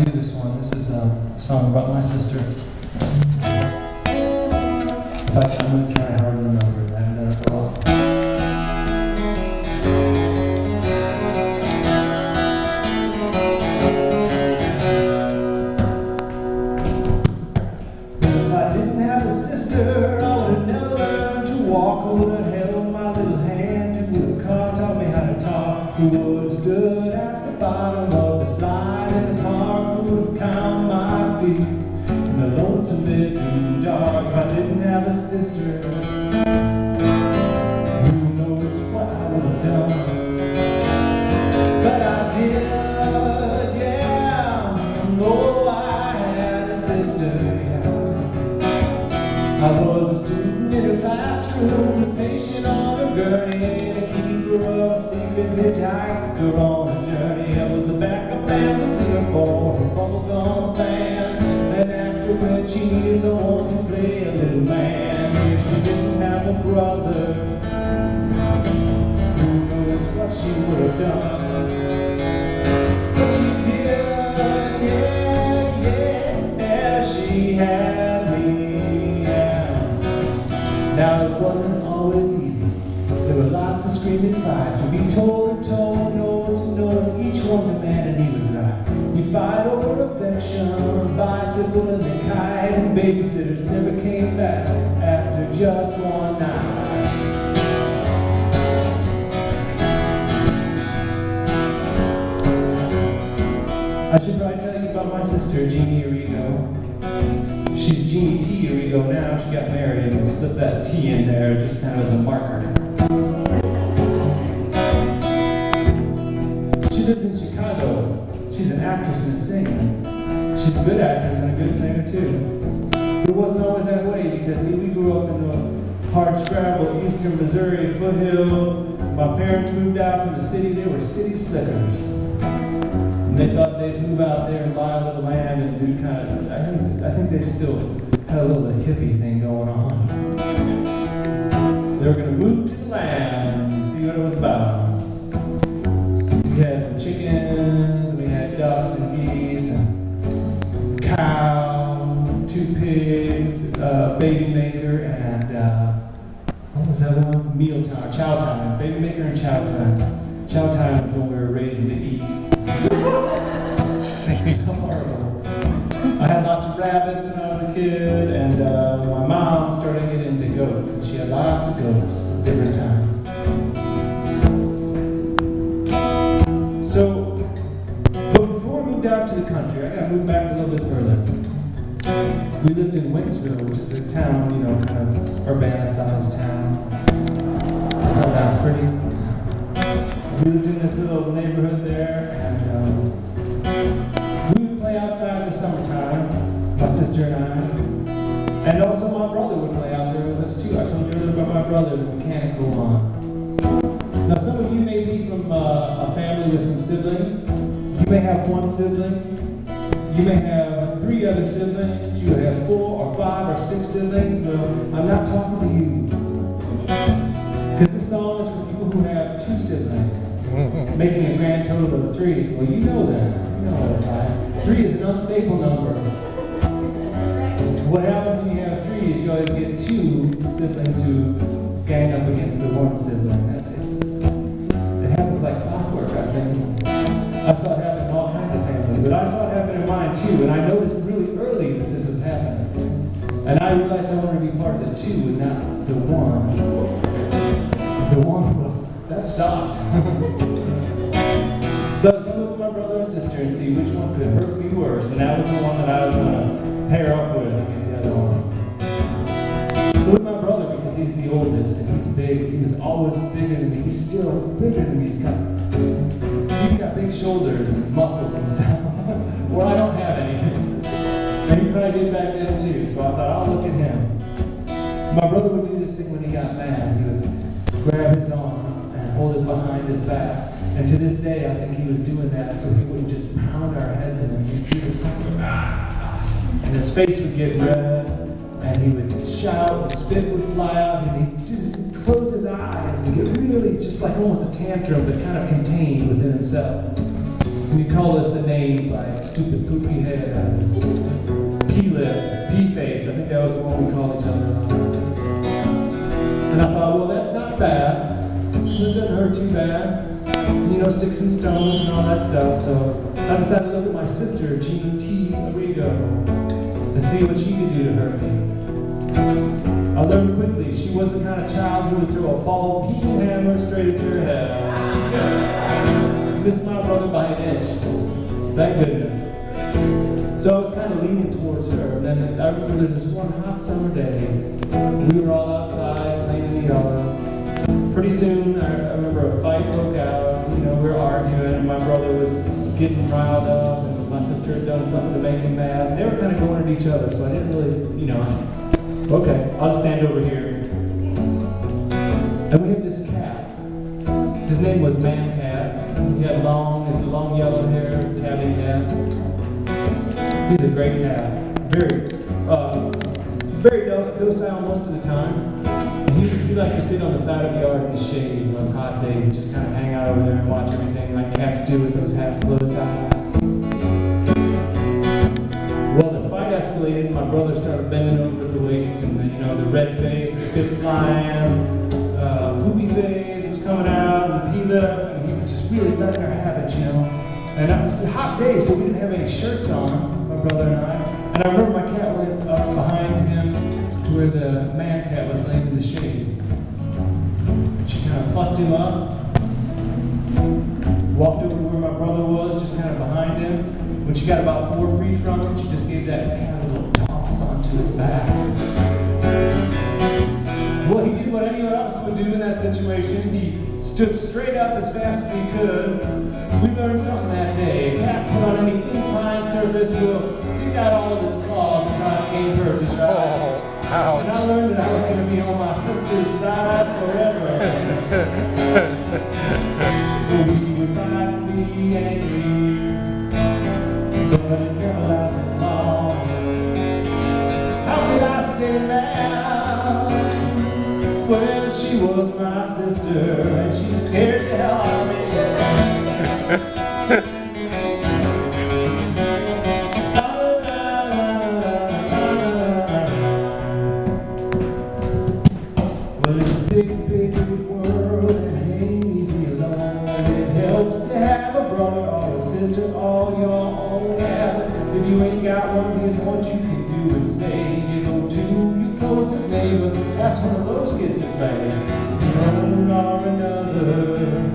do this one. This is a song about my sister. In fact, I'm going to try hard to remember it. I haven't done it for a while. If I didn't have a sister, I would have never learned to walk. Who would have held my little hand? Who would have taught me how to talk? Who would have stood at the bottom of the slide in the park? Who would have calmed my feet in the lonesome bedroom dark? If I didn't have a sister, who knows what I would have done? But I did, yeah. Oh, I had a sister, yeah. I was a student in a classroom, a patient on a gurney, and a keeper of secrets, hitchhiker on a journey. I was the backup band, the singer for a bubblegum band, an actor when she needed someone to play a little man. If she didn't have a brother, who knows what she would have done? But she did, yeah, she had me. Now it wasn't always easy. There were lots of screaming fights. We'd be toe to toe, nose to nose, each one demanding he was right. We'd fight over affection, bicycle and the kite, and babysitters never came back after just one night. I should probably tell you about my sister, Jeannie Arrigo. She's Jeannie T. Arrigo now. She got married and slipped that T in there just kind of as a marker. She lives in Chicago. She's an actress and a singer. She's a good actress and a good singer too. It wasn't always that way because see, we grew up in the hard scrabble eastern Missouri foothills. My parents moved out from the city. They were city slickers. And they thought they'd move out there and buy a little land and do kind of, I think they still had a little hippie thing going on. They were going to move to the land and see what it was about. We had some chickens, and we had ducks and geese, and cow, 2 pigs, baby maker, and what was that one? Mealtime, chow time. Baby maker and chow time. Chow time was when we were raised to eat. So horrible. I had lots of rabbits when I was a kid, and my mom started getting into goats, and she had lots of goats at different times. So, but before we moved out to the country, I got to move back a little bit further. We lived in Wicksville, which is a town, you know, kind of Urbana-sized town. That's how that's pretty. We lived in this little neighborhood there, and we would play outside in the summertime, my sister and I. And also my brother would play out there with us too. I told you earlier about my brother, the mechanical one. Now some of you may be from a family with some siblings. You may have 1 sibling. You may have 3 other siblings. You may have 4 or 5 or 6 siblings. Well, I'm not talking to you. Because this song is for people who have 2 siblings. Making a grand total of 3. Well, you know that. You know what it's like. 3 is an unstable number. What happens when you have 3 is you always get 2 siblings who gang up against the 1 sibling. It happens like clockwork, I think. I saw it happen in all kinds of families, but I saw it happen in mine too, and I noticed really early that this was happening. And I realized I wanted to be part of the 2 and not the 1. The 1 was, that stopped. So I was going to look at my brother and sister and see which one could hurt me worse, and that was the one that I was going to pair up with against the other one. So with my brother, because he's the oldest and he's big, he was always bigger than me. He's still bigger than me. He's got big shoulders and muscles and stuff, where I don't have any. And he probably did back then too, so I thought, I'll look at him. My brother would do this thing when he got mad. He would grab his arm and hold it behind his back. And to this day, I think he was doing that so he wouldn't just pound our heads in him. He'd do this thing, and his face would get red, and he would shout, and spit would fly out, and he'd do this, close his eyes, and get really just like almost a tantrum, but kind of contained within himself. And he called us the names like stupid poopy head, P-lip, P-face. I think that was the one we called each other. And I thought, well, that's not bad. It doesn't hurt too bad. You know, sticks and stones and all that stuff. So I decided to look at my sister, Jean T. Arrigo, and see what she could do to hurt me. I learned quickly she was the kind of child who would throw a ball peen hammer straight at your head. Missed my brother by an inch. Thank goodness. So I was kind of leaning towards her. And then I remember there was this one hot summer day. We were all outside playing in the yard. Pretty soon, I remember a fight broke out. You know, we were arguing, and my brother was getting riled up, and my sister had done something to make him mad. And they were kind of going at each other, so I didn't really, you know, okay, I'll just stand over here. And we had this cat. His name was Man Cat. He had long yellow hair, tabby cat. He's a great cat. Very docile most of the time. He liked to sit on the side of the yard in the shade on those hot days and just kind of hang out over there and watch everything like cats do with those half-closed eyes. Well, the fight escalated. My brother started bending over at the waist, and you know, the red face, the spit flying, poopy face was coming out, and the P-lip, and he was just really letting her have it, you know. And it was a hot day, so we didn't have any shirts on, my brother and I. And I remember my cat went up behind him to where the man cat was laying in the shade. She kind of plucked him up, walked over to where my brother was, just kind of behind him. When she got about 4 feet from him, she just gave that cat a little toss onto his back. Well, he did what anyone else would do in that situation. He stood straight up as fast as he could. We learned something that day. A cat put on any inclined surface will stick out all of its claws and try to gain purchase, right? Oh, and I learned that I was going to be on my sister's side forever. We would not be angry, but it never lasted long. How could I stay mad when she was my sister and she scared the hell out of me? Well, it's a big, big, big world and ain't easy alone. It helps to have a brother or a sister all your own. Yeah, if you ain't got one, here's what you can do and say. You go to your closest neighbor, ask one of those kids to play. One or another.